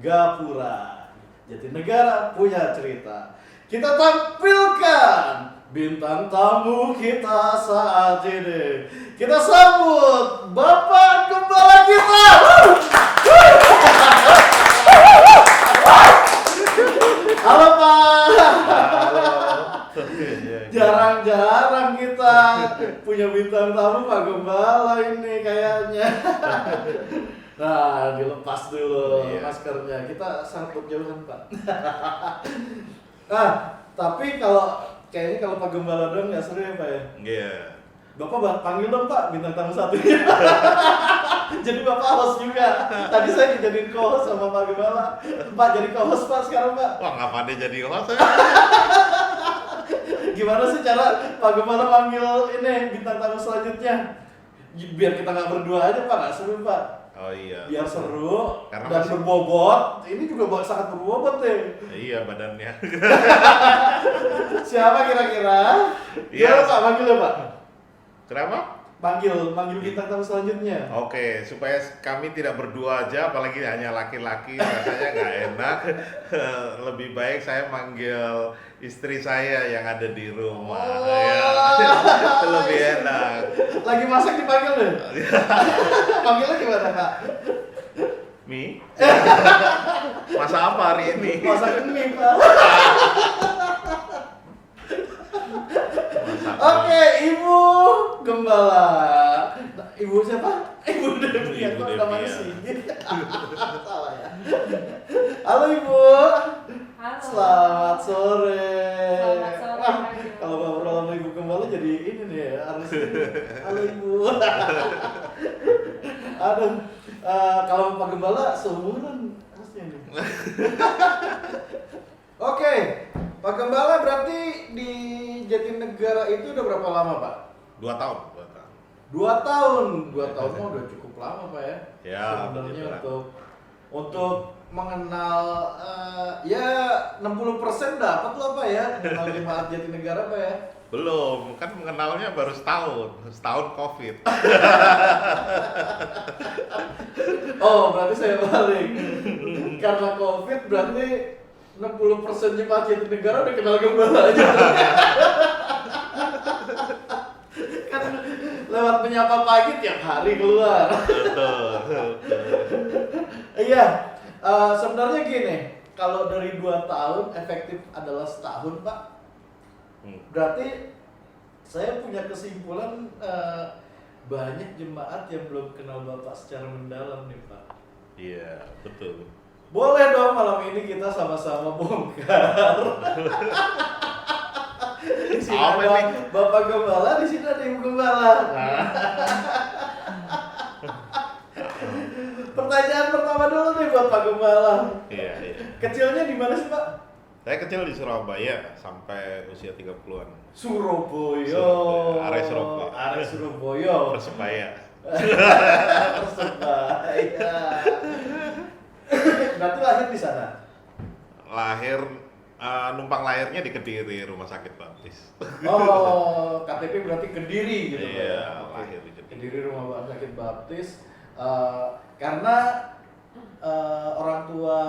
Gapura. Jatinegara punya cerita. Kita tampilkan bintang tamu kita saat ini. Kita sambut Bapak Gembala kita. Halo Pak. Jarang-jarang kita punya bintang tamu Pak Gembala ini kayaknya. Nah, dilepas dulu maskernya. Kita sambut jauhan Pak. Nah, tapi kayaknya kalau Pak Gembala dong nggak seru ya Pak ya? Iya. Bapak panggil dong Pak bintang tamu satunya. Jadi Bapak host juga. Tadi saya dijadiin co-host sama Pak Gembala. Pak jadi co-host Pak sekarang Pak. Wah, ngapa dia jadi host ya? Gimana sih cara Pak Gembala manggil ini bintang tamu selanjutnya? Biar kita nggak berdua aja Pak, nggak seru Pak. Oh iya. Biar seru Karena dan berbobot. Ini juga sangat berbobot deh. Iya badannya. Siapa kira-kira? Iya. Pak manggil ya Pak. Kenapa? Manggil bintang tamu selanjutnya. Oke, supaya kami tidak berdua aja, apalagi hanya laki-laki, rasanya nggak enak. Lebih baik saya manggil istri saya yang ada di rumah. Ya. Lebih enak. Lagi masak dipanggil deh. Panggilnya gimana Kak? Mi? Masa apa hari ini? Masak mie Pak. Oke, Ibu Gembala. Ibu siapa? Ibu Devi. Ibu Devi, namanya ya. Sigit. Salah ya. Halo Ibu. Halo. Selamat sore. Selamat sore, Wah, Kak Jo. kalau ngobrol sama Ibu Gembala jadi ini nih ya, harus ini. Halo Ibu. Aduh, kalau Pak Gembala seumuran harusnya nih. Oke, Pak Gembala berarti di Jatinegara itu udah berapa lama Pak? 2 tahun. 2 tahun. 2 tahun mah udah cukup lama Pak ya. Ya, Sebenarnya begitulah. untuk mengenal ya 60% dapat lah Pak ya, mengenal jemaat Jatinegara Pak ya. Belum, kan mengenalnya baru setahun COVID. Oh, berarti saya balik. Karena COVID berarti 60% jemaat Jatinegara udah kenal Gembala aja. Kan lewat menyapa pagi tiap hari keluar. Betul. Iya, sebenarnya gini, kalau dari 2 tahun efektif adalah setahun Pak. Berarti saya punya kesimpulan banyak jemaat yang belum kenal Bapak secara mendalam nih Pak. Iya, betul. Boleh dong malam ini kita sama-sama bongkar. Di sini Apa ada nih? Bapak Gembala, di sini ada Ibu Gembala. Pertanyaan pertama dulu nih buat Pak Gembala. Iya. Kecilnya di mana sih Pak? Saya kecil di Surabaya sampai usia 30-an. Surabaya. Area Surabaya. Area Surabaya. Persebaya. Persebaya. Berarti lahir di sana? Lahir numpang lahirnya di Kediri, Rumah Sakit Baptis. Oh, KTP berarti Kediri gitu Pak ya? Iya, Oke. lahir di Kediri. Kediri Rumah Sakit Baptis. Karena orang tua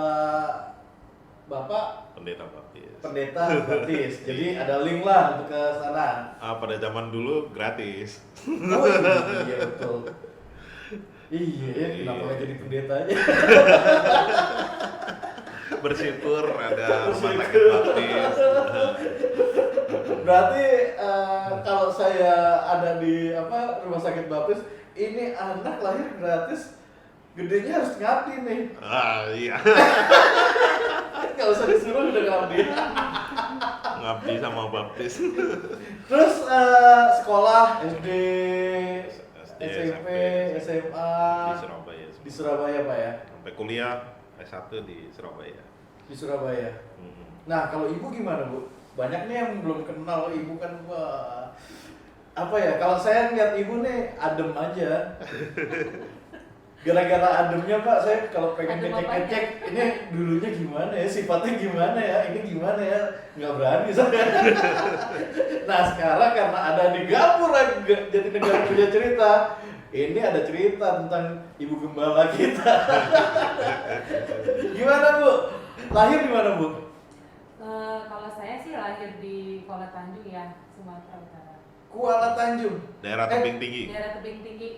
Bapak Pendeta Baptis. pendeta Baptis, jadi ada link lah untuk ke sana. Pada zaman dulu gratis. Oh iya betul. Iya, kenapa nggak jadi pendeta aja? Bersyukur ada Rumah Sakit Bersyukur. Baptis. Berarti kalau saya ada di Rumah Sakit Baptis, ini anak lahir gratis, gedenya harus ngabdi nih. Iya. Kalau usah disuruh udah ngabdi. Ngabdi sama Baptis. Terus sekolah SD, SD, SMP, SMA di Surabaya. di Surabaya Pak ya? Sampai kuliah S1 di Surabaya. Di Surabaya. Nah kalau ibu gimana Bu? Banyak nih yang belum kenal ibu kan, wah apa ya? Kalau saya ngeliat ibu nih adem aja. Gara-gara ademnya Pak, saya kalau pengen Adem ngecek-ngecek ini dulunya gimana ya, sifatnya gimana ya, ini gimana ya, nggak berani saya. Nah sekarang karena ada di Gapura Jatinegara punya cerita, Ini ada cerita tentang ibu gembala kita. Gimana Bu? Lahir di mana Bu? Kalau saya sih lahir di Kuala Tanjung ya, Sumatera Utara. Kuala Tanjung. Daerah tebing tinggi. Daerah tebing tinggi.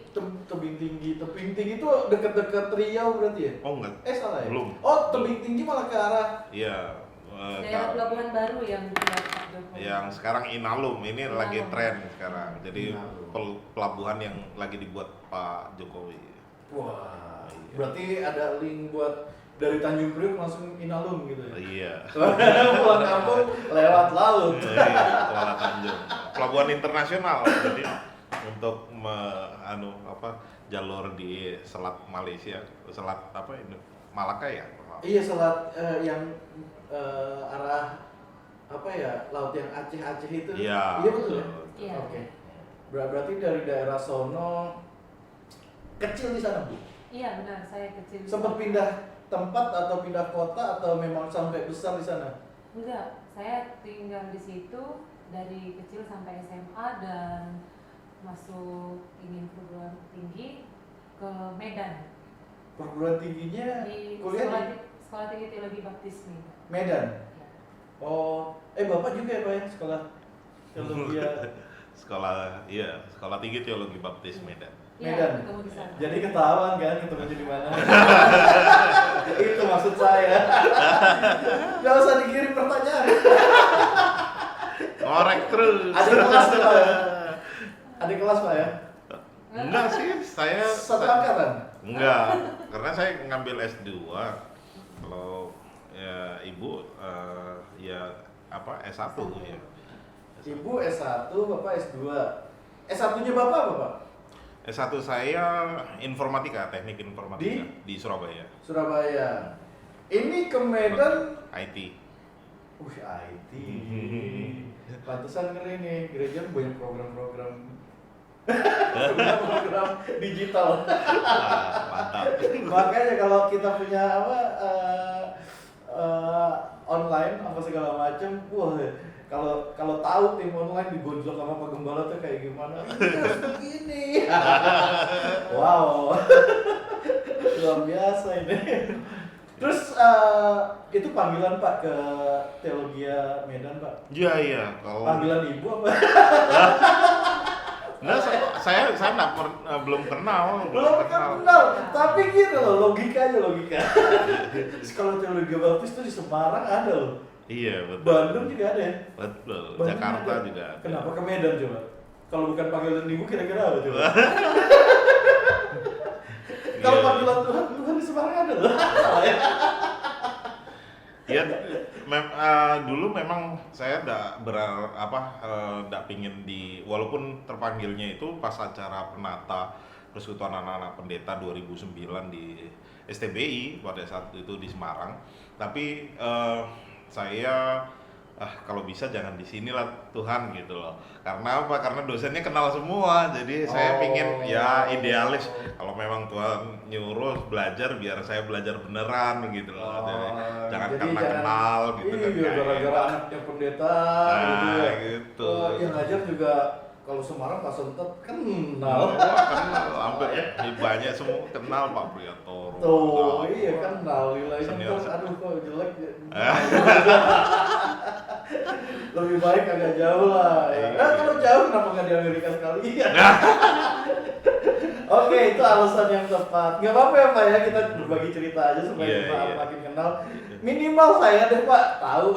Tebing tinggi. Tebing tinggi itu dekat-dekat Riau berarti ya? Oh enggak. Salah ya? Belum. Oh, tebing tinggi malah ke arah Iya. Daerah Pelabuhan Baru yang dibuat Pak Jokowi. Yang sekarang Inalum ini Inalum. lagi tren sekarang. Jadi Inalum. pelabuhan yang lagi dibuat Pak Jokowi. wah, Iya. berarti ada link buat dari Tanjung Priok langsung Inalum gitu ya? Iya. Pulang kampung lewat laut. Iya, Kuala Tanjung. Pelabuhan internasional. Jadi untuk jalur di Selat Malaysia, Selat apa ini? Malaka ya? Iya, selat yang arah apa ya, laut yang Aceh itu. Iya. Iya betul ya? Iya. Oke. Berarti dari daerah sono kecil di sana Bu? Iya benar, saya kecil. Sempat pindah tempat atau pindah kota atau memang sampai besar di sana? Enggak, saya tinggal di situ dari kecil sampai SMA dan masuk ingin perguruan tinggi ke Medan. Perguruan tingginya Di kuliah di sekolah tinggi teologi baptis nih. Medan. Ya. Oh, Bapak juga ya Pak ya sekolah teologi ya? Sekolah Tinggi Teologi Baptis Medan. Iya, Medan. ketemu di sana. Jadi ketahuan kan ketemunya di mana? Itu maksud saya. Gak usah dikirim pertanyaan. Ngorek terus. Adik kelas ya Pak ya? Adik kelas Pak ya? Enggak sih, saya Satu angkatan? enggak, karena saya ngambil S2. Kalau ya ibu S1 ya. Ibu S1, Bapak S2. S1-nya Bapak apa Pak? S1 saya informatika, teknik informatika di Surabaya. Surabaya. Ini ke Medan. IT. IT. Pantesan kali ini gereja banyak program-program program digital. Mantap. Makanya kalau kita punya online apa segala macam, wah kalau tahu tim online digonjol sama Pak Gembala tuh kayak gimana? Ini harus begini. Wow. Luar biasa ini. Terus itu panggilan Pak ke Teologia Medan Pak? Iya. Kalau Panggilan ibu apa? enggak, saya belum kenal. Belum kenal, tapi gitu loh, logika. Sekolah Teologi Baptis tuh di Semarang ada loh. Iya, betul. Bandung juga ada ya? Betul. Bandung Jakarta juga ada. Kenapa ke Medan coba? Kalau bukan panggilan ibu kira-kira apa coba? Kalau Iya. panggilan Tuhan di Semarang ada loh. Salah ya? Ya, dulu memang saya nggak pingin walaupun terpanggilnya itu pas acara penata Persekutuan Anak-anak Pendeta 2009 di STBI pada saat itu di Semarang. Tapi saya kalau bisa jangan di sini lah Tuhan gitu loh. Karena apa? Karena dosennya kenal semua. Jadi saya pingin ya idealis. Kalau memang Tuhan nyuruh belajar biar saya belajar beneran gitu loh. Jadi, jangan karena kenal gitu kan. Iya, gara-gara anaknya pendeta gitu ya. Gitu. Yang ngajar juga kalau Semarang Pak Sentet kenal. Kenal, hampir banyak semua kenal Pak Priatoro. Tuh, iya kenal wilayahnya Senior. terus aduh kok jelek ya. Lebih baik agak jauh lah. Ya. Nah, kalau jauh kenapa nggak di Amerika sekalian? Oke, itu alasan yang tepat. Nggak apa-apa ya Pak ya, kita berbagi cerita aja supaya Iya, kita iya. makin kenal. Minimal saya deh Pak tahu.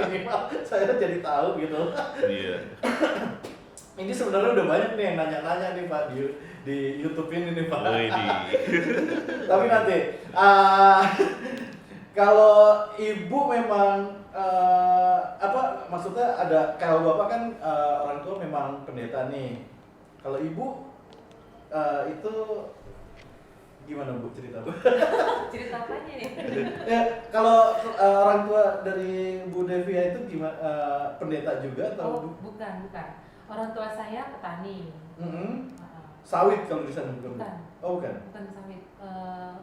Minimal saya jadi tahu gitu. Iya. Ini sebenarnya udah banyak nih yang nanya-nanya nih Pak di YouTube ini nih Pak. Tapi nanti kalau ibu memang maksudnya ada, kalau bapak kan orang tua memang pendeta nih. Kalau ibu itu gimana Bu cerita Bu? Cerita apanya nih? Ya, kalau orang tua dari Bu Devia itu gimana, pendeta juga atau? Oh, bukan. Orang tua saya petani. Mm-hmm. Sawit kalau di sana bukan? Bukan. Oh bukan. Bukan sawit,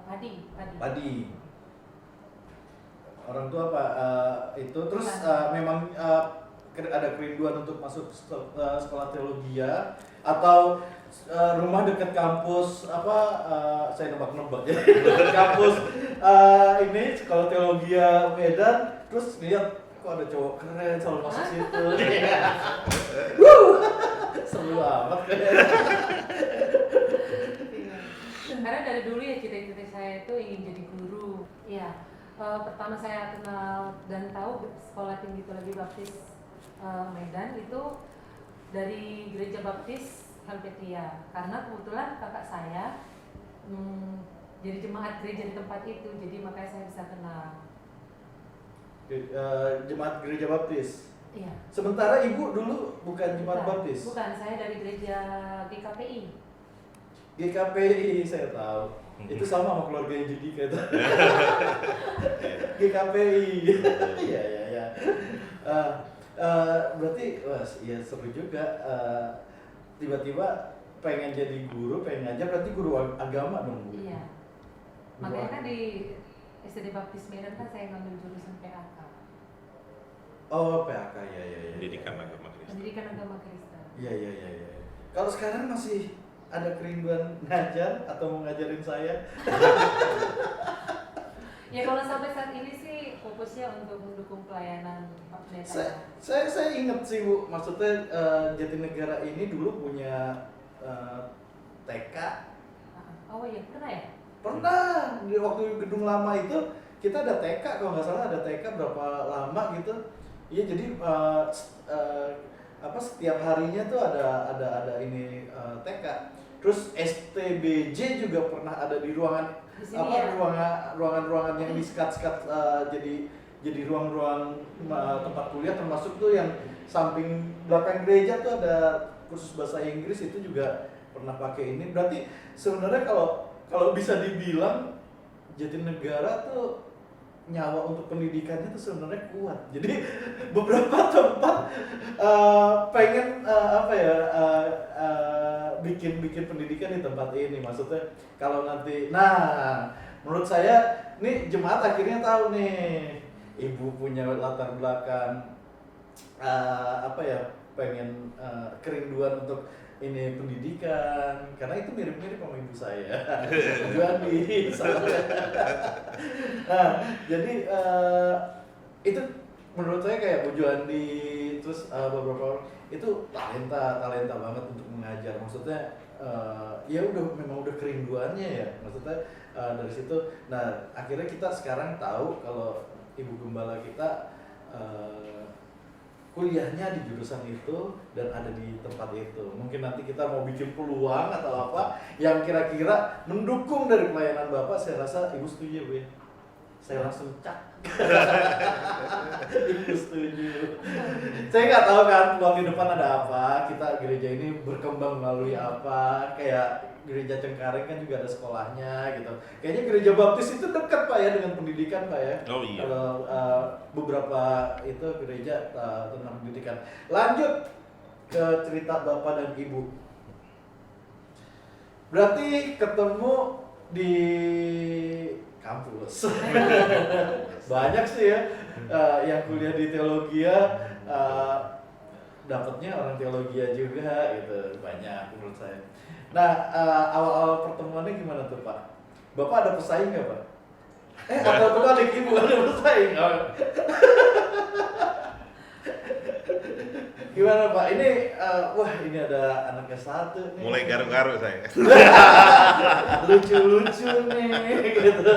padi. Padi. Orang tua Pak itu terus Bukan. memang ada kerinduan untuk masuk sekolah teologi ya, atau rumah dekat kampus saya nebak-nebak ya dekat kampus ini sekolah teologi Medan, terus lihat kok ada cowok keren selalu masuk situ. Seru amat kayaknya. Karena dari dulu ya cita-cita saya itu ingin jadi guru. Ya, pertama saya kenal dan tahu sekolah tinggi teologi Baptis Medan itu dari gereja Baptis Helvetia. Karena kebetulan kakak saya jadi jemaat gereja di tempat itu, jadi makanya saya bisa kenal. Jemaat gereja Baptis. Iya. Sementara ibu dulu bukan jemaat Baptis. Bukan, saya dari gereja GKPI. GKPI saya tahu. Itu sama sama keluarga Judika itu. GKPI. Iya iya iya. Berarti ya seru juga. Tiba-tiba pengen jadi guru, pengen ngajar, berarti guru agama dong Bu. Iya. Makanya kan di SD Baptis Medan kan saya ngambil jurusan PAK. Oh, PAK ya. Pendidikan agama Kristen. Pendidikan agama Kristen. Iya. Kalau sekarang masih ada kerinduan ngajar atau mau ngajarin saya? Ya kalau sampai saat ini sih fokusnya untuk mendukung pelayanan Pak Pendeta. Saya ingat sih Bu, maksudnya Jatinegara ini dulu punya TK. Oh iya, pernah ya? Pernah, di waktu gedung lama itu kita ada TK, kalau nggak salah ada TK berapa lama gitu. Iya, jadi setiap harinya tuh ada ini TK. Terus STBJ juga pernah ada di ruangan Di sini ya? ruangan yang di-sekat-sekat jadi ruang-ruang tempat kuliah, termasuk tuh yang samping belakang gereja tuh ada kursus bahasa Inggris, itu juga pernah pakai ini. Berarti sebenarnya kalau bisa dibilang Jatinegara tuh nyawa untuk pendidikannya tuh sebenarnya kuat. Jadi beberapa tempat pengen bikin pendidikan di tempat ini. Maksudnya kalau nanti, menurut saya nih jemaat akhirnya tahu nih ibu punya latar belakang pengen kerinduan untuk ini pendidikan, karena itu mirip-mirip sama ibu saya. Juandi. Nah, jadi itu menurut saya kayak Bu Juandi, terus beberapa orang itu talenta banget untuk mengajar. Maksudnya ya memang udah kerinduannya ya. Maksudnya dari situ. Nah, akhirnya kita sekarang tahu kalau ibu gembala kita kuliahnya di jurusan itu dan ada di tempat itu. Mungkin nanti kita mau bikin peluang atau apa yang kira-kira mendukung dari pelayanan Bapak, saya rasa ibu setuju Bu ya. Saya langsung cak. Ibu setuju. Saya nggak tahu kan peluang di depan ada apa. Kita gereja ini berkembang melalui apa. Kayak gereja Cengkareng kan juga ada sekolahnya gitu. Kayaknya gereja Baptis itu dekat Pak ya dengan pendidikan Pak ya. Oh iya. Kalau beberapa itu gereja tentang pendidikan. Lanjut ke cerita Bapak dan Ibu. Berarti ketemu di kampus. Banyak sih ya yang kuliah di teologi dapatnya orang teologi juga gitu, banyak menurut saya. Nah, awal-awal pertemuannya gimana tuh Pak? Bapak ada pesaing nggak Pak? Atau kebalik, Ibu ada pesaing? Gimana Pak? Ini wah ini ada anaknya satu nih. Mulai garuk-garuk saya. Lucu-lucu nih gitu.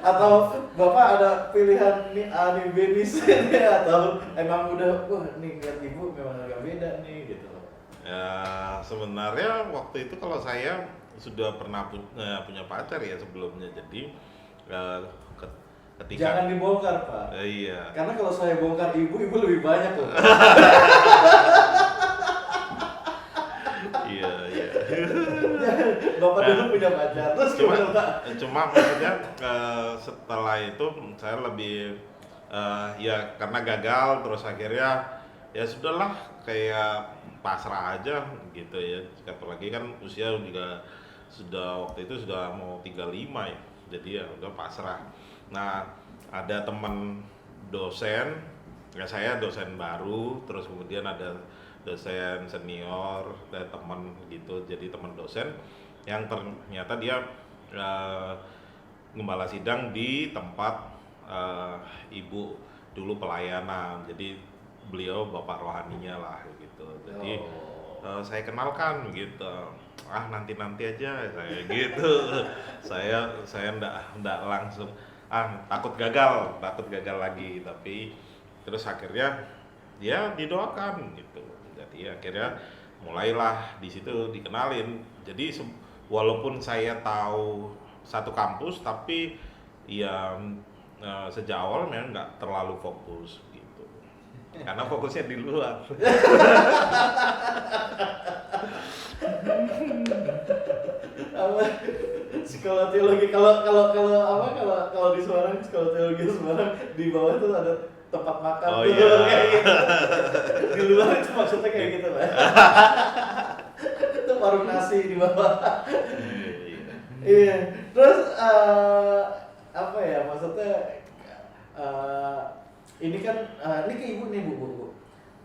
Atau Bapak ada pilihan nih A nih B nih C nih, atau emang udah wah nih lihat Ibu memang agak beda nih gitu. Ya sebenarnya waktu itu kalau saya sudah pernah punya pacar ya sebelumnya, jadi ketika Jangan dibongkar Pak. Iya. Karena kalau saya bongkar ibu lebih banyak loh. Iya. Bapak dulu punya pacar, terus gimana Pak? Cuma maksudnya setelah itu saya lebih ya karena gagal, terus akhirnya ya sudahlah kayak pasrah aja gitu ya. Apalagi kan usia juga sudah waktu itu sudah mau 35 ya, jadi ya udah pasrah. Nah ada teman dosen Ya saya dosen baru, terus kemudian ada dosen senior, ada teman gitu, jadi teman dosen yang ternyata dia eh, gembala sidang di tempat ibu dulu pelayanan, jadi beliau bapak rohaninya lah gitu. Jadi saya kenalkan gitu, nanti aja saya gitu. saya ndak langsung takut gagal lagi, tapi terus akhirnya dia didoakan gitu. Jadi akhirnya mulailah di situ dikenalin. Jadi walaupun saya tahu satu kampus, tapi ya sejak awal memang nggak terlalu fokus gitu, karena fokusnya di luar. Apa sekolah teologi kalau di Semarang sekolah teologi Semarang di bawah itu ada tempat makan Oh tuh, iya. kayak gitu. Di luar itu maksudnya kayak gitu lah. Itu warung nasi di bawah. Iya. Terus apa ya maksudnya ini kan ini ke ibu nih bu.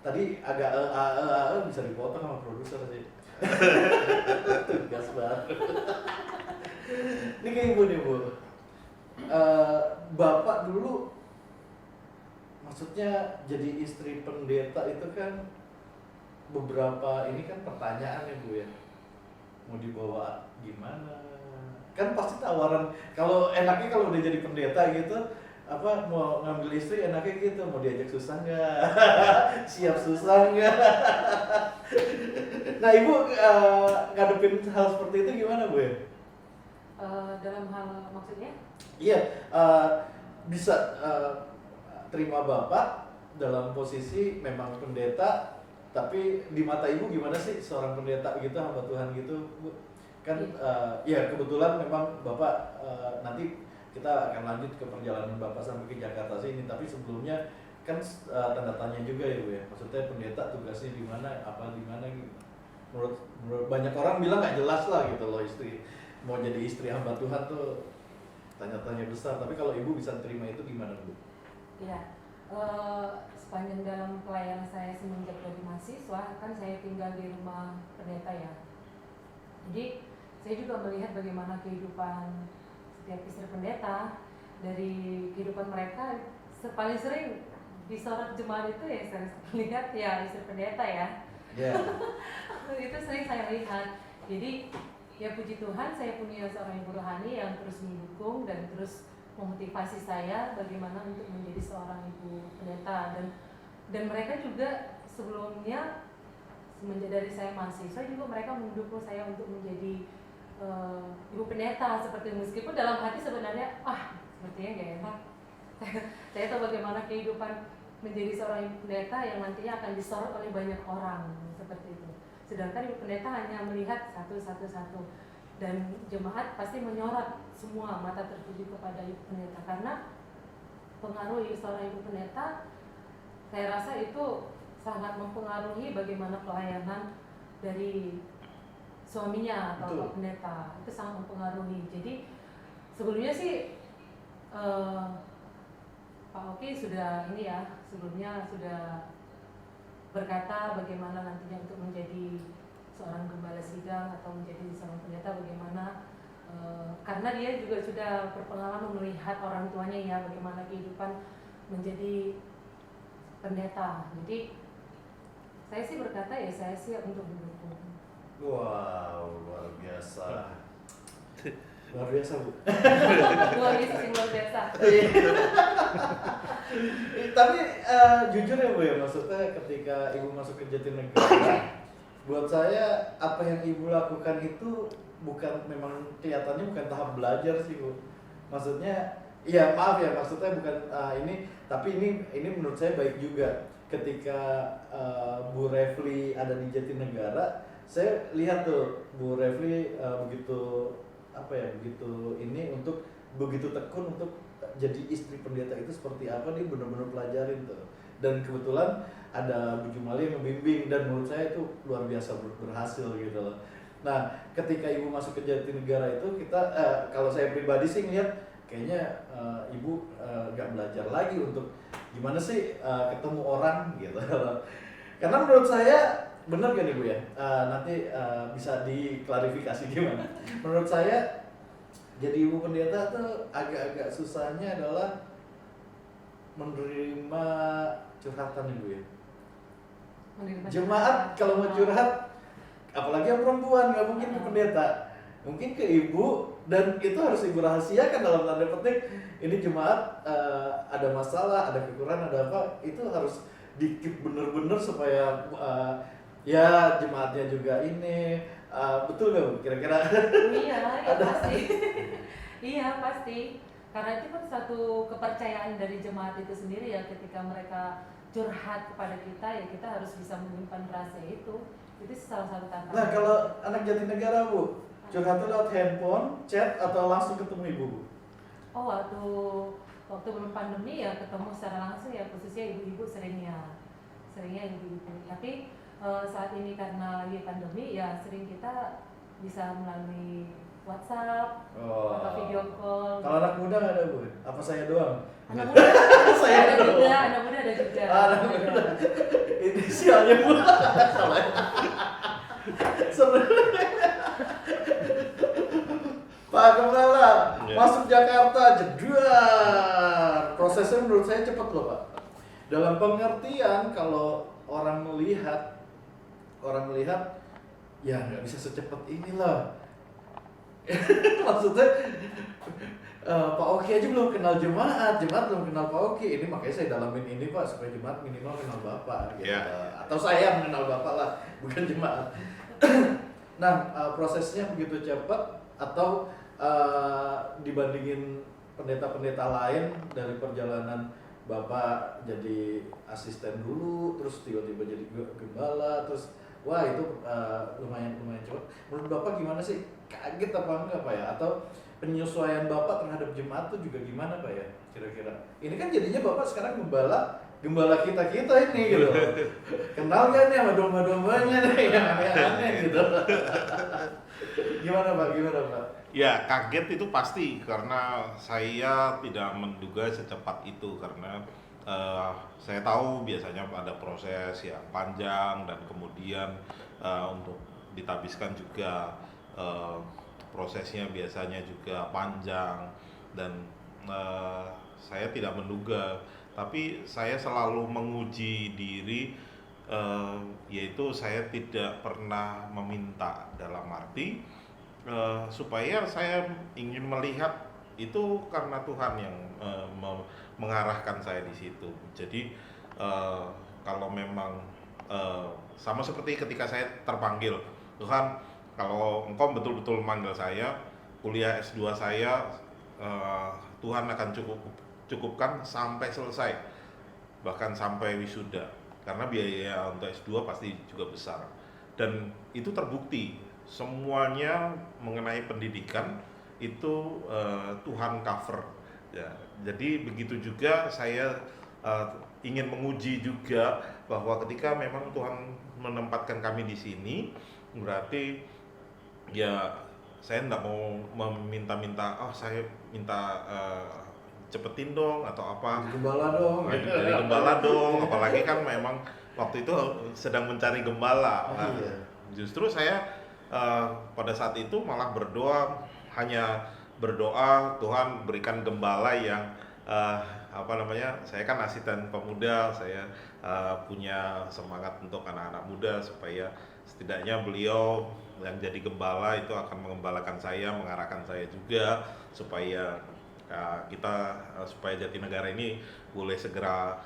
Tadi agak bisa dipotong sama produser sih. Gas banget. Ini ke ibu nih bu. Bapak dulu maksudnya jadi istri pendeta itu kan beberapa ini kan pertanyaan ya bu ya, mau dibawa gimana, kan pasti tawaran kalau enaknya kalau udah jadi pendeta gitu apa mau ngambil istri enaknya gitu, mau diajak susah nggak siap susah nggak. Nah ibu ngadepin hal seperti itu gimana bu ya? Dalam hal maksudnya? Iya, bisa terima bapak dalam posisi memang pendeta, tapi di mata ibu gimana sih seorang pendeta gitu, hamba Tuhan gitu, bu? Kan ya kebetulan memang bapak nanti kita akan lanjut ke perjalanan bapak sampai ke Jakarta sini, tapi sebelumnya kan tanda tanya juga ya bu ya, maksudnya pendeta tugasnya di mana, apa di mana gitu. Menurut banyak orang bilang nggak jelas lah gitu loh, istri mau jadi istri hamba Tuhan tuh tanya-tanya besar, tapi kalau ibu bisa terima itu gimana bu? Ya, sepanjang dalam pelayanan saya semenjak jadi mahasiswa kan saya tinggal di rumah pendeta ya. Jadi saya juga melihat bagaimana kehidupan setiap istri pendeta, dari kehidupan mereka paling sering disorot jemaat itu ya saya lihat ya istri pendeta ya. Yeah. Itu sering saya lihat. Jadi ya puji Tuhan saya punya seorang ibu rohani yang terus mendukung dan terus memotivasi saya bagaimana untuk menjadi seorang ibu pendeta, dan mereka juga sebelumnya semenjak dari saya mahasiswa juga mereka mendukung saya untuk menjadi ibu pendeta, seperti meskipun dalam hati sebenarnya sepertinya gak enak. Saya tahu bagaimana kehidupan menjadi seorang ibu pendeta yang nantinya akan disorot oleh banyak orang seperti itu. Sedangkan ibu pendeta hanya melihat satu, dan jemaat pasti menyorot semua mata tertuju kepada ibu pendeta, karena pengaruh seorang ibu pendeta saya rasa itu sangat mempengaruhi bagaimana pelayanan dari suaminya atau Pak pendeta, itu sangat mempengaruhi. Jadi sebelumnya sih Pak Oki sudah sebelumnya sudah berkata bagaimana nantinya untuk menjadi seorang gembala sidang atau menjadi seorang pendeta bagaimana, karena dia juga sudah berpengalaman melihat orang tuanya ya bagaimana kehidupan menjadi pendeta. Jadi saya sih berkata ya saya siap untuk mendukung. Wow, luar biasa. Luar biasa bu. Luar biasa. Tapi jujur ya bu ya, maksudnya ketika ibu masuk ke Jatinegara, buat saya apa yang ibu lakukan itu memang kelihatannya bukan tahap belajar sih bu. Maksudnya ya maaf ya, maksudnya bukan tapi ini menurut saya baik juga. Ketika Bu Refli ada di Jatinegara, saya lihat tuh Bu Refli begitu tekun untuk jadi istri pendeta itu seperti apa, dia benar-benar pelajarin tuh. Dan kebetulan ada Bu Jumali yang membimbing, dan menurut saya itu luar biasa berhasil gitu loh. Nah ketika ibu masuk ke Jatinegara itu kita kalau saya pribadi sih ngeliat kayaknya ibu nggak belajar lagi untuk gimana sih ketemu orang gitu. Karena menurut saya benar gak nih Bu ya? Nanti bisa diklarifikasi gimana? Menurut saya jadi ibu pendeta tuh agak-agak susahnya adalah menerima curhatan ibu ya. Jemaat kalau mau curhat, apalagi yang perempuan nggak mungkin ke pendeta, mungkin ke ibu, dan itu harus ibu rahasiakan dalam tanda petik. Ini jemaat ada masalah, ada kekurangan, ada apa, itu harus dikit bener-bener supaya ya jemaatnya juga ini betul nggak Bu? Kira-kira? Iya, iya pasti. Iya pasti. Karena itu kan satu kepercayaan dari jemaat itu sendiri ya, ketika mereka curhat kepada kita ya kita harus bisa menyimpan rahasia itu. Itu salah satu tantangan. Nah kalau anak Jatinegara Bu, curhatnya lewat handphone, chat, atau langsung ketemu ibu Bu? Oh waktu belum pandemi ya ketemu secara langsung ya, khususnya ibu-ibu seringnya ibu-ibu. Tapi saat ini karena lagi pandemi ya sering kita bisa melalui WhatsApp atau video call. Kalau anak muda nggak ada Bu? Apa saya doang? Anak muda Saya ada doang. juga, anak muda ada juga. Anak muda. Inisialnya Bu. Salah. Pak Gembala, masuk Jakarta, jedar. Prosesnya menurut saya cepat loh Pak. Dalam pengertian kalau orang melihat, ya nggak bisa secepat inilah. Maksudnya Pak Oki aja belum kenal jemaat belum kenal Pak Oki. Ini makanya saya dalamin ini Pak, supaya jemaat minimal kenal Bapak gitu. Atau saya mengenal Bapak lah, bukan jemaat. Nah, prosesnya begitu cepat atau dibandingin pendeta-pendeta lain dari perjalanan Bapak jadi asisten dulu, terus tiba-tiba jadi gembala, terus wah itu lumayan cepat. Menurut Bapak gimana sih? Kaget apa enggak Pak ya? Atau penyesuaian Bapak terhadap jemaat itu juga gimana Pak ya? Kira-kira. Ini kan jadinya Bapak sekarang gembala kita ini gitu. Kenal gak nih sama domba-dombanya nih yang aneh-aneh gitu. Gimana Pak? Ya kaget itu pasti karena saya tidak menduga secepat itu karena saya tahu biasanya ada proses yang panjang dan kemudian untuk ditabiskan juga prosesnya biasanya juga panjang dan saya tidak menduga, tapi saya selalu menguji diri, yaitu saya tidak pernah meminta dalam arti supaya saya ingin melihat itu karena Tuhan yang mengarahkan saya di situ. Jadi kalau memang sama seperti ketika saya terpanggil, Tuhan kalau Engkau betul-betul manggil saya, kuliah S2 saya Tuhan akan cukupkan sampai selesai, bahkan sampai wisuda, karena biaya untuk S2 pasti juga besar. Dan itu terbukti, semuanya mengenai pendidikan itu Tuhan cover ya. Jadi begitu juga saya ingin menguji juga bahwa ketika memang Tuhan menempatkan kami di sini, berarti ya saya tidak mau meminta-minta, saya minta cepetin dong atau apa, dari gembala dong, apalagi kan memang waktu itu sedang mencari gembala. Nah, justru saya pada saat itu malah hanya berdoa Tuhan berikan gembala yang saya kan asisten pemuda, saya punya semangat untuk anak-anak muda supaya setidaknya beliau yang jadi gembala itu akan mengembalakan saya, mengarahkan saya juga supaya supaya Jatinegara ini boleh segera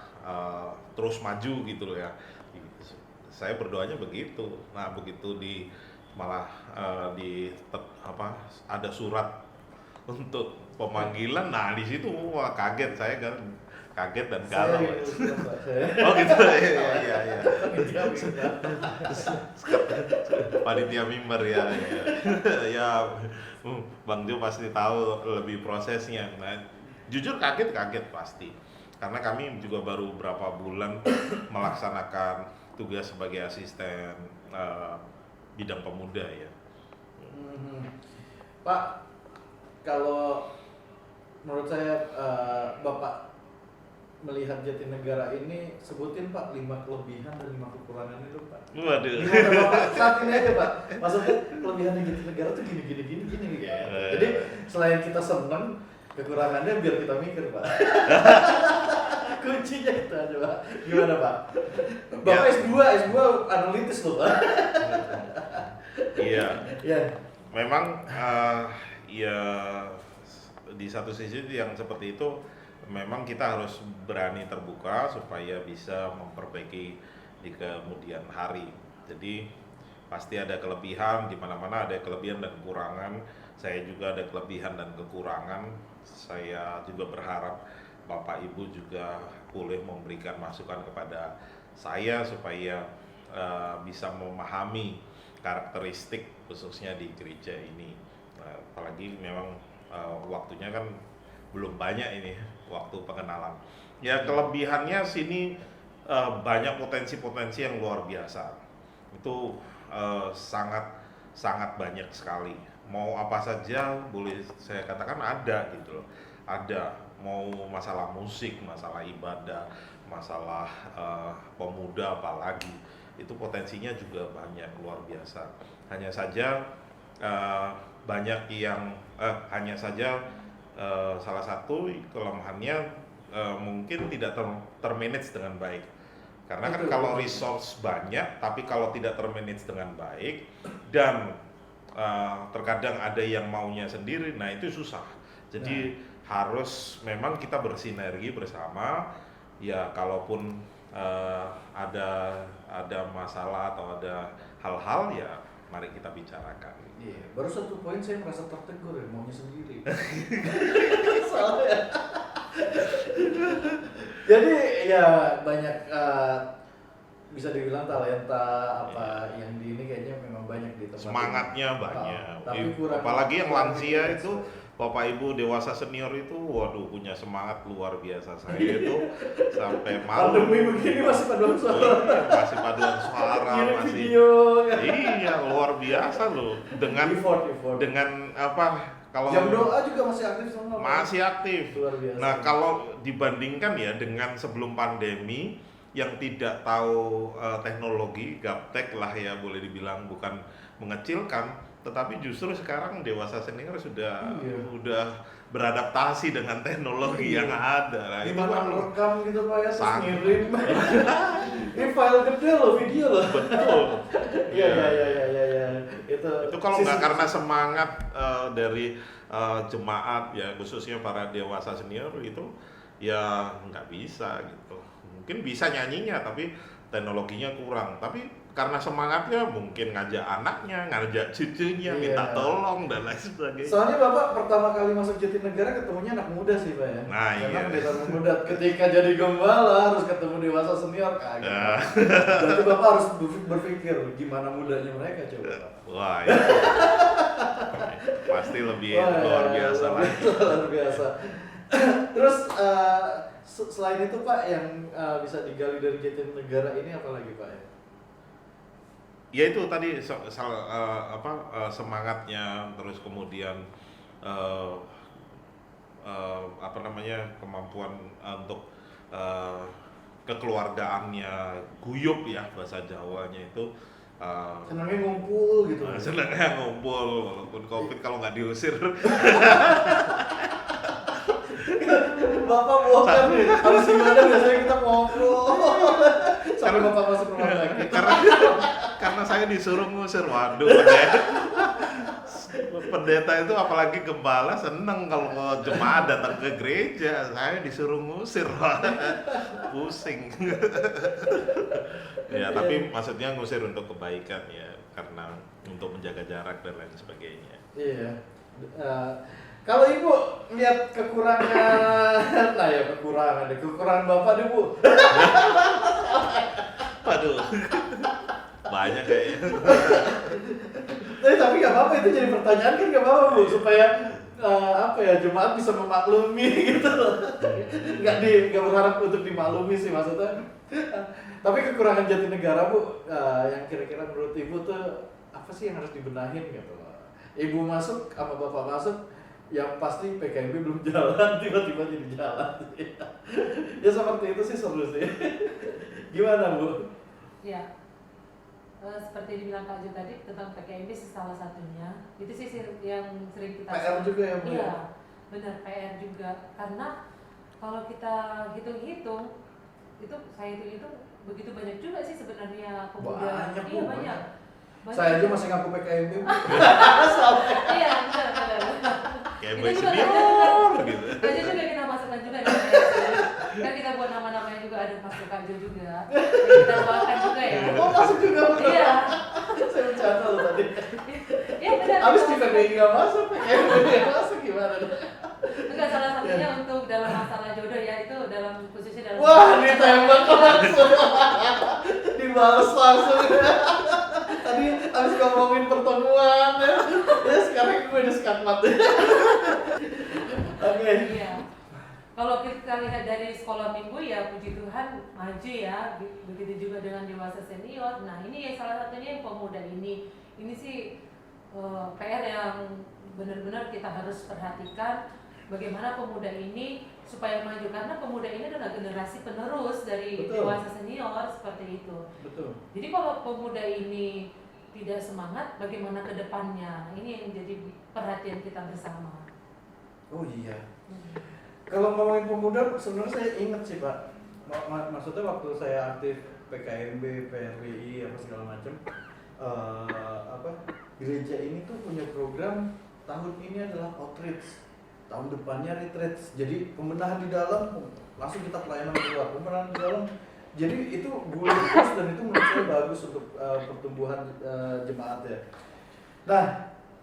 terus maju gitu loh ya. Saya berdoanya begitu. Nah, begitu ada surat untuk pemanggilan. Nah, di situ kaget saya kan. Kaget dan galau. Oh gitu. Iya. Panitia mimbar ya. Ya, Bang Jo pasti tahu lebih prosesnya. Nah, jujur kaget pasti. Karena kami juga baru berapa bulan melaksanakan tugas sebagai asisten bidang pemuda ya. Pak, kalau menurut saya Bapak melihat Jatinegara ini, sebutin Pak 5 kelebihan dan 5 kekurangannya dong Pak. Waduh. Gimana Bapak saat ini aja Pak? Maksudnya kelebihannya Jatinegara tuh gini gitu. Jadi selain kita seneng, kekurangannya biar kita mikir Pak. Kuncinya itu aja Pak. Gimana Pak? Bapak S2 analitis loh Pak. Iya. Iya. Memang ya di satu sisi yang seperti itu memang kita harus berani terbuka supaya bisa memperbaiki di kemudian hari. Jadi pasti ada kelebihan, di mana-mana ada kelebihan dan kekurangan. Saya juga ada kelebihan dan kekurangan. Saya juga berharap Bapak Ibu juga boleh memberikan masukan kepada saya supaya bisa memahami karakteristik khususnya di gereja ini. Apalagi memang waktunya kan belum banyak ini waktu pengenalan. Ya kelebihannya sini banyak potensi-potensi yang luar biasa. Itu sangat banyak sekali. Mau apa saja boleh saya katakan ada gitu loh. Ada, mau masalah musik, masalah ibadah, masalah pemuda apalagi. Itu potensinya juga banyak, luar biasa. Hanya saja banyak yang hanya saja salah satu kelemahannya mungkin tidak termanage dengan baik. Karena kan kalau resource banyak, tapi kalau tidak termanage dengan baik dan terkadang ada yang maunya sendiri, nah itu susah. Jadi harus memang kita bersinergi bersama. Ya kalaupun ada masalah atau ada hal-hal ya mari kita bicarakan. Iya, baru satu poin saya merasa tertegur ya, maunya sendiri. Soalnya. Jadi ya banyak bisa dibilang talenta apa yang di ini kayaknya memang banyak di tempat. Semangatnya banyak. Tapi kurang, apalagi yang lansia itu Bapak Ibu dewasa senior itu, waduh punya semangat luar biasa. Saya itu sampai malu. Pandemi begini masih paduan suara. Masih paduan suara, masih. Video. Iya luar biasa loh. Dengan Effort. dengan apa? Kalau jam doa juga masih aktif sama. Masih aktif. Luar biasa. Nah kalau dibandingkan ya dengan sebelum pandemi yang tidak tahu teknologi, gaptek lah ya boleh dibilang, bukan mengecilkan. Tetapi justru sekarang dewasa senior sudah beradaptasi dengan teknologi yang ada. Nah, gimana rekam gitu Pak ya, terus sangat. ngirim. Ini file gede loh, video loh. Betul. Iya. Itu kalau nggak karena semangat dari jemaat ya, khususnya para dewasa senior itu ya nggak bisa gitu. Mungkin bisa nyanyinya tapi teknologinya kurang. Tapi karena semangatnya mungkin ngajak anaknya, ngajak cucunya, minta tolong dan lain sebagainya. Soalnya Bapak pertama kali masuk Jatinegara ketemunya anak muda sih Pak ya. Nah, karena iya. pendeta muda, ketika jadi gembala harus ketemu dewasa senior kaget. Berarti Bapak harus berpikir gimana mudanya mereka coba Pak. Wah, itu pasti lebih luar biasa lah. Luar biasa. Terus selain itu Pak yang bisa digali dari Jatinegara ini apa lagi Pak ya? Ya itu tadi semangatnya, terus kemudian kemampuan untuk kekeluargaannya, guyup ya bahasa Jawanya itu. Senangnya ngumpul gitu. Senangnya ngumpul walaupun COVID kalau nggak diusir. Bapak bohong nih, habis gimana biasanya kita ngobrol sampai Bapak masuk rumah sakit. Karena saya disuruh ngusir, waduh pendeta itu apalagi gembala seneng kalau jemaat datang ke gereja, saya disuruh ngusir, pusing. Ya tapi maksudnya ngusir untuk kebaikan ya, karena untuk menjaga jarak dan lain sebagainya. Iya. Kalau Ibu lihat kekurangan, kekurangan Bapak deh Bu. Aduh, banyak kayaknya. Tapi nggak apa-apa, itu jadi pertanyaan kan nggak apa-apa Bu, supaya jemaat bisa memaklumi gitu loh. Nggak berharap untuk dimaklumi sih maksudnya. Tapi kekurangan Jatinegara Bu, yang kira-kira menurut Ibu tuh apa sih yang harus dibenahin gitu loh. Ibu masuk sama Bapak masuk, yang pasti PKMB belum jalan, tiba-tiba jadi jalan. Ya seperti itu sih seru sih. Gimana Bu? Ya, seperti dibilang Kak Jo tadi tentang PKMB sih salah satunya. Itu sih yang sering kita PR juga ya Bu? Iya, benar PR juga. Karena kalau kita hitung-hitung, itu saya hitung-hitung begitu banyak juga sih sebenarnya pemuda. Banyak, Bu, Iya banyak. Saya aja masih ngaku PKMB. Iya benar. Kayak Itu boy juga senior gitu. Kak Jo juga kita masukkan juga nih. Kan kita buat nama-namanya juga ada masuk Kak Jo juga. Kita doakan juga ya. Oh masuk juga Bu? Iya. Saya bercanda loh tadi. Iya benar. Abis kita nggak masuk, PKMB nggak masuk gimana? Enggak, salah satunya untuk dalam masalah jodoh ya, itu dalam khususnya dalam Wah, ditembak langsung. Dibalas langsung. Tadi habis ngomongin pertemuan ya. Ya sekarang gue udah skakmat. Oke. Iya. Kalau kita lihat dari sekolah minggu ya puji Tuhan maju ya, begitu juga dengan dewasa senior. Nah ini salah satunya yang pemuda ini. Ini sih PR yang benar-benar kita harus perhatikan. Bagaimana pemuda ini supaya maju, karena pemuda ini adalah generasi penerus dari Betul. dewasa senior seperti itu. Betul. Jadi kalau pemuda ini tidak semangat, bagaimana ke depannya? Ini yang jadi perhatian kita bersama. Oh iya. Kalau ngomongin pemuda, sebenarnya saya ingat sih Pak. Maksudnya waktu saya aktif PKMB, PRWI, apa segala macam, gereja ini tuh punya program tahun ini adalah outreach, tahun depannya retreat. Jadi pembenahan di dalam, langsung kita pelayanan keluar. Pembenahan di dalam, jadi itu gulir terus dan itu menurut saya bagus untuk pertumbuhan jemaat ya. Nah,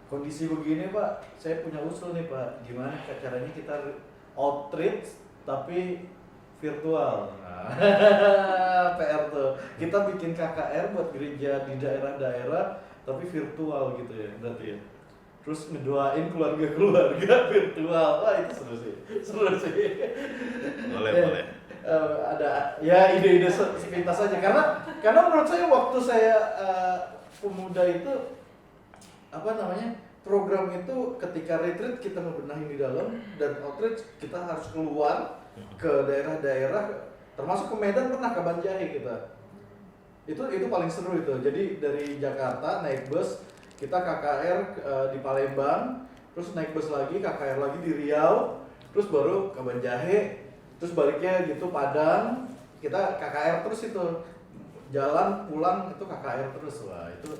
kondisi begini Pak, saya punya usul nih Pak, gimana caranya kita outreach tapi virtual. Nah, PR tuh. Kita bikin KKR buat gereja di daerah-daerah tapi virtual gitu ya, berarti ya. Terus ngedoain keluarga-keluarga virtual. Wah, itu seru sih. Seru sih. Boleh. Ada ya ide-ide sepintas saja karena menurut saya waktu saya pemuda itu program itu ketika retreat kita ngebenahin di dalam dan outreach kita harus keluar ke daerah-daerah termasuk ke Medan, pernah ke Banjahe kita. Itu paling seru itu. Jadi dari Jakarta naik bus kita KKR di Palembang, terus naik bus lagi KKR lagi di Riau, terus baru ke Banjahe, terus baliknya gitu Padang, kita KKR terus itu jalan pulang itu KKR terus. Wah itu,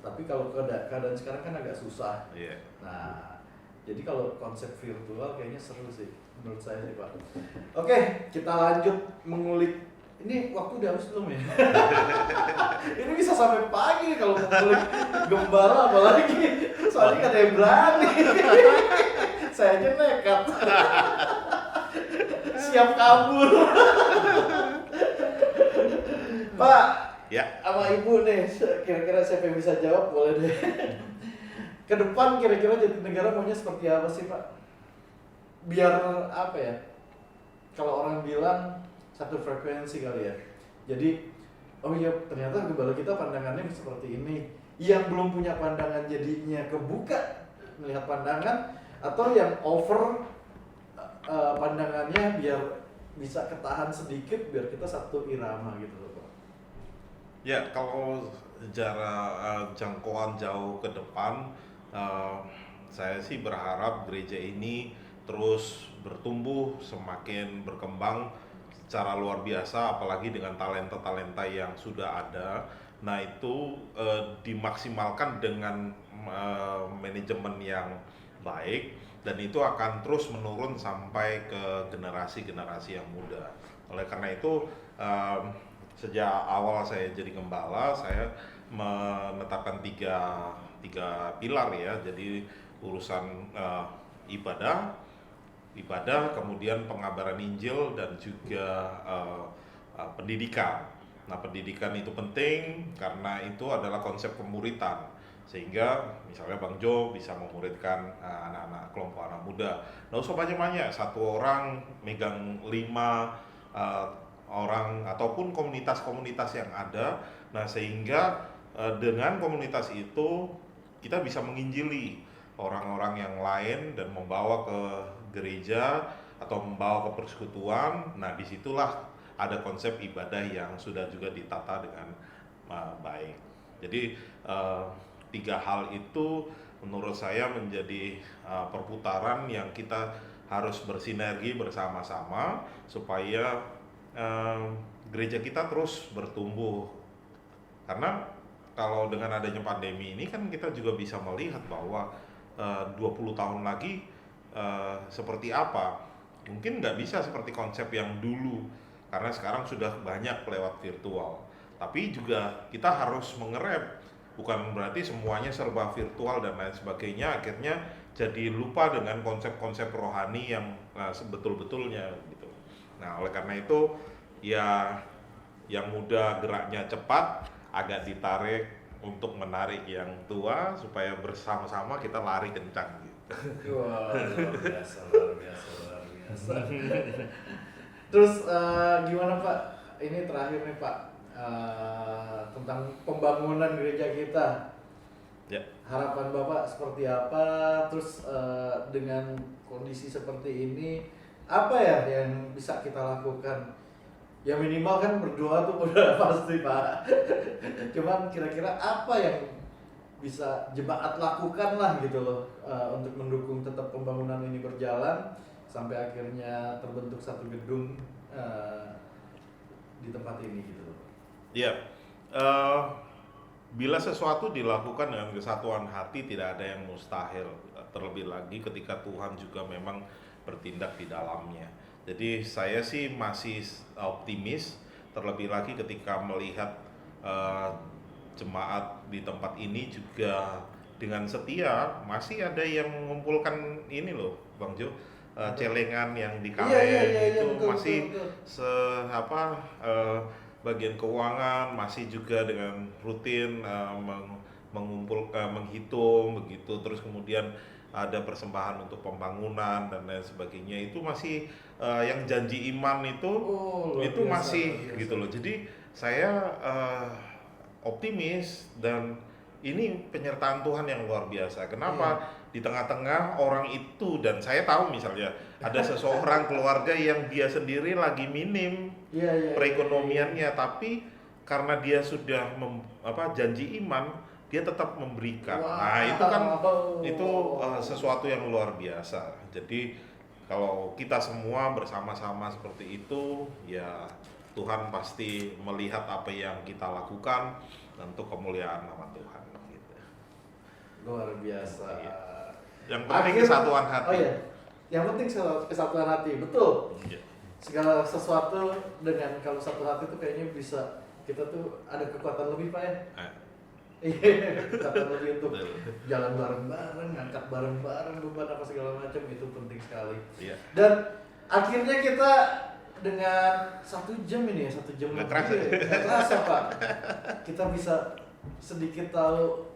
tapi kalau keadaan sekarang kan agak susah. Iya. Nah jadi kalau konsep virtual kayaknya seru sih menurut saya sih Pak. Oke, kita lanjut mengulik. Ini waktu udah habis belum ya? Ini bisa sampai pagi kalau mengulik gembala apalagi. Soalnya kan ada yang berani. Saya aja nekat. Siap kabur. Pak, Ya. sama Ibu nih, kira-kira siapa yang bisa jawab boleh deh. Ke depan kira-kira Jatinegara maunya seperti apa sih Pak? Biar apa ya? Kalau orang bilang satu frekuensi kali ya. Jadi, oh iya ternyata gembala kita pandangannya seperti ini. Yang belum punya pandangan jadinya kebuka melihat pandangan, atau yang over pandangannya biar bisa ketahan sedikit biar kita satu irama gitu loh Pak. Ya, kalau secara jangkauan jauh ke depan, saya sih berharap gereja ini terus bertumbuh, semakin berkembang secara luar biasa, apalagi dengan talenta-talenta yang sudah ada. Nah itu dimaksimalkan dengan manajemen yang baik, dan itu akan terus menurun sampai ke generasi-generasi yang muda. Oleh karena itu sejak awal saya jadi gembala, saya menetapkan tiga pilar ya. Jadi urusan ibadah, kemudian pengabaran Injil, dan juga pendidikan. Nah, pendidikan itu penting karena itu adalah konsep pemuritan, sehingga misalnya Bang Jo bisa memuridkan anak-anak, kelompok anak muda. Nggak usah banyak-banyak, satu orang megang 5 orang ataupun komunitas-komunitas yang ada. Nah, sehingga dengan komunitas itu kita bisa menginjili orang-orang yang lain dan membawa ke gereja atau membawa ke persekutuan. Nah, disitulah ada konsep ibadah yang sudah juga ditata dengan baik. Jadi 3 hal itu menurut saya menjadi perputaran yang kita harus bersinergi bersama-sama supaya gereja kita terus bertumbuh. Karena kalau dengan adanya pandemi ini kan kita juga bisa melihat bahwa 20 tahun lagi seperti apa. Mungkin nggak bisa seperti konsep yang dulu, karena sekarang sudah banyak lewat virtual. Tapi juga kita harus mengerem, bukan berarti semuanya serba virtual dan lain sebagainya, akhirnya jadi lupa dengan konsep-konsep rohani yang sebetul-betulnya gitu. Nah, oleh karena itu ya yang muda geraknya cepat, agak ditarik untuk menarik yang tua supaya bersama-sama kita lari kencang gitu. Wah, luar biasa, luar biasa, luar biasa. Terus gimana Pak? Ini terakhir nih Pak, tentang pembangunan gereja kita. Ya. Harapan Bapak seperti apa? Terus dengan kondisi seperti ini, apa ya yang bisa kita lakukan? Ya minimal kan berdoa tuh udah pasti Pak. Cuman kira-kira apa yang bisa jemaat lakukan lah gitu loh, untuk mendukung tetap pembangunan ini berjalan sampai akhirnya terbentuk satu gedung di tempat ini gitu loh. Iya, bila sesuatu dilakukan dengan kesatuan hati tidak ada yang mustahil, terlebih lagi ketika Tuhan juga memang bertindak di dalamnya. Jadi saya sih masih optimis, terlebih lagi ketika melihat jemaat di tempat ini juga dengan setia masih ada yang mengumpulkan ini loh Bang Jo, celengan yang di kale itu betul, masih betul. Bagian keuangan masih juga dengan rutin menghitung begitu, terus kemudian ada persembahan untuk pembangunan dan lain sebagainya, itu masih yang janji iman itu Luar biasa, masih luar biasa. gitu loh. Jadi saya optimis dan ini penyertaan Tuhan yang luar biasa. Kenapa? Di tengah-tengah orang itu, dan saya tahu misalnya ada seseorang keluarga yang dia sendiri lagi minim perekonomiannya, tapi karena dia sudah janji iman, dia tetap memberikan. Nah, itu kan sesuatu yang luar biasa. Jadi kalau kita semua bersama-sama seperti itu, ya Tuhan pasti melihat apa yang kita lakukan untuk kemuliaan nama Tuhan gitu. Luar biasa. Iya. Yang penting kesatuan hati. Oh iya. Yang penting kesatuan hati, betul. Iya. Segala sesuatu dengan kalau satu hati tuh kayaknya bisa, kita tuh ada kekuatan lebih Pak ya. Iya, kekuatan lebih untuk jalan bareng-bareng, ngangkat bareng-bareng beban apa segala macam, itu penting sekali. Iya. Dan akhirnya kita dengan 1 jam ini ya, 1 jam Nggak lebih, nggak terasa Pak. Kita bisa sedikit tahu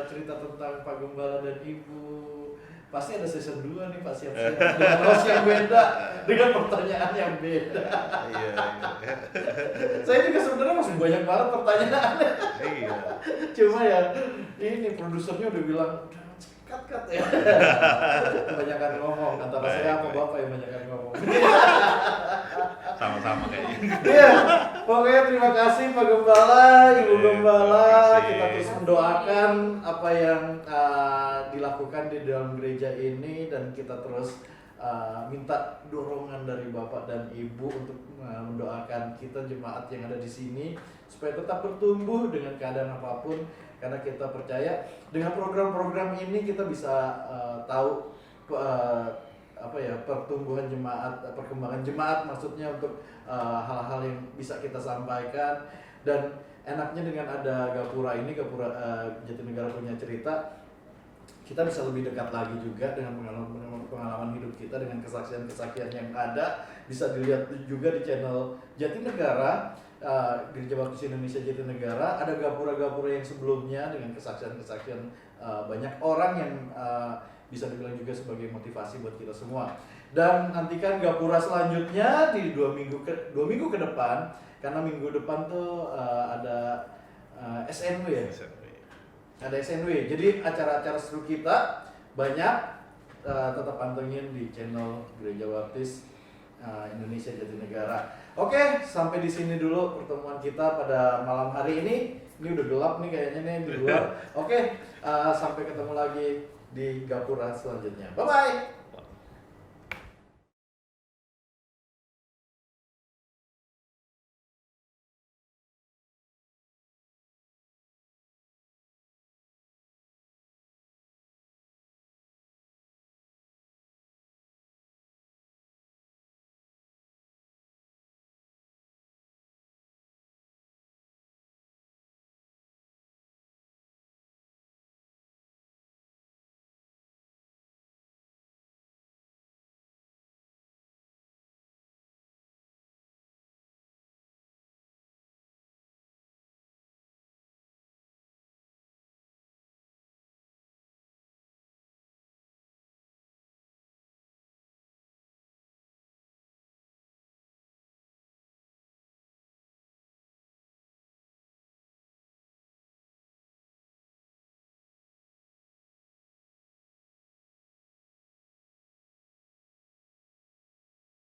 cerita tentang Pak Gembala dan Ibu. Pasti ada season 2 nih Pak, siap-siap. Dengan host yang beda, dengan pertanyaan yang beda. Iya. Saya juga sebenarnya masih banyak banget pertanyaan. Iya. Cuma ya ini produsernya udah bilang udah cut ya. Kebanyakan ngomong, antara saya sama Bapak yang banyakan ngomong. Sama-sama kayaknya. Iya, pokoknya terima kasih Pak Gembala, Ibu Gembala. Terima kasih. Kita terus mendoakan apa yang dilakukan di dalam gereja ini, dan kita terus minta dorongan dari Bapak dan Ibu untuk mendoakan kita jemaat yang ada di sini supaya tetap bertumbuh dengan keadaan apapun, karena kita percaya dengan program-program ini kita bisa tahu pertumbuhan jemaat, perkembangan jemaat maksudnya, untuk hal-hal yang bisa kita sampaikan. Dan enaknya dengan ada Gapura ini, Gapura Jatinegara Punya Cerita, kita bisa lebih dekat lagi juga dengan pengalaman hidup kita, dengan kesaksian-kesaksian yang ada. Bisa dilihat juga di channel Jatinegara, Gereja Baptis Indonesia Jatinegara. Ada Gapura-Gapura yang sebelumnya dengan kesaksian-kesaksian banyak orang yang bisa dibilang juga sebagai motivasi buat kita semua. Dan nantikan Gapura selanjutnya di 2 minggu ke depan, karena minggu depan tuh ada SNW ya. Ada SNW, jadi acara-acara seru kita banyak. Tetap pantengin di channel Gereja Baptis Indonesia Jatinegara. Oke, sampai di sini dulu pertemuan kita pada malam hari ini. Ini udah gelap nih kayaknya nih di luar. Oke, sampai ketemu lagi di Gapura selanjutnya. Bye bye.